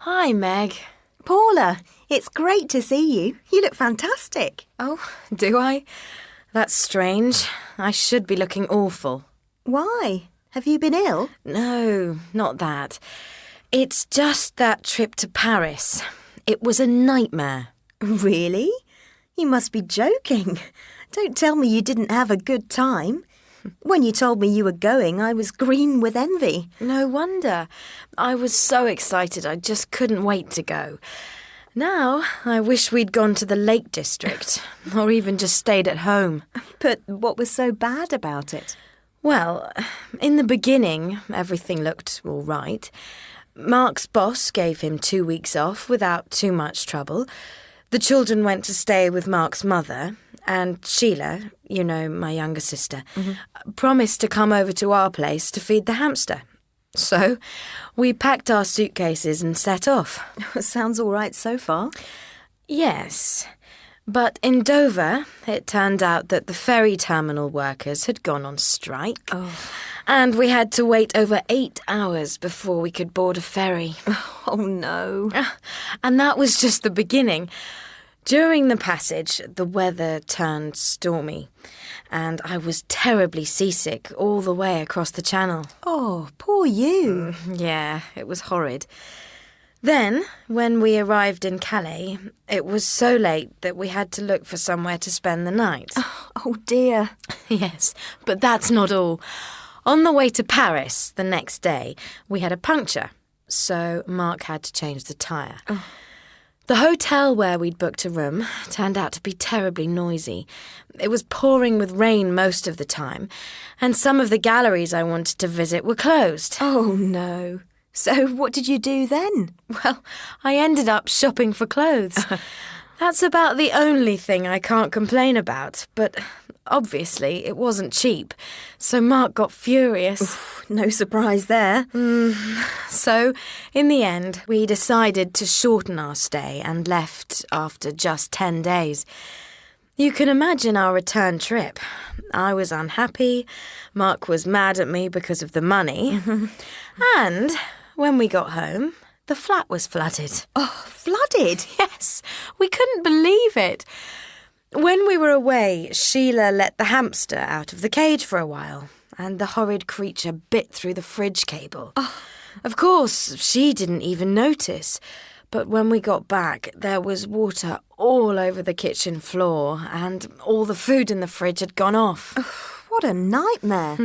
Hi, Meg. Paula, it's great to see you. You look fantastic. Oh, do I? That's strange. I should be looking awful. Why? Have you been ill? No, not that. It's just that trip to Paris. It was a nightmare. Really? You must be joking. Don't tell me you didn't have a good time. When you told me you were going, I was green with envy. No wonder. I was so excited I just couldn't wait to go. Now, I wish we'd gone to the Lake District, or even just stayed at home. But what was so bad about it? Well, in the beginning, everything looked all right. Mark's boss gave him 2 weeks off without too much trouble. The children went to stay with Mark's mother, and Sheila, you know, my younger sister, promised to come over to our place to feed the hamster. So we packed our suitcases and set off. Sounds all right so far. Yes, but in Dover, it turned out that the ferry terminal workers had gone on strike. And we had to wait over 8 hours before we could board a ferry. Oh, no. And that was just the beginning. During the passage, the weather turned stormy, and I was terribly seasick all the way across the channel. Oh, poor you. Yeah, it was horrid. Then, when we arrived in Calais, it was so late that we had to look for somewhere to spend the night. Oh, dear. Yes, but that's not all. On the way to Paris the next day, we had a puncture, so Mark had to change the tyre. The hotel where we'd booked a room turned out to be terribly noisy. It was pouring with rain most of the time, and some of the galleries I wanted to visit were closed. Oh, no. So what did you do then? Well, I ended up shopping for clothes. That's about the only thing I can't complain about, but obviously it wasn't cheap, so Mark got furious. Oof, no surprise there. So, in the end, we decided to shorten our stay and left after just 10 days. You can imagine our return trip. I was unhappy, Mark was mad at me because of the money, and when we got home, the flat was flooded. Oh, flooded? Yes, we couldn't believe it. When we were away, Sheila let the hamster out of the cage for a while, and the horrid creature bit through the fridge cable. Of course, she didn't even notice, but when we got back, there was water all over the kitchen floor, and all the food in the fridge had gone off. What a nightmare.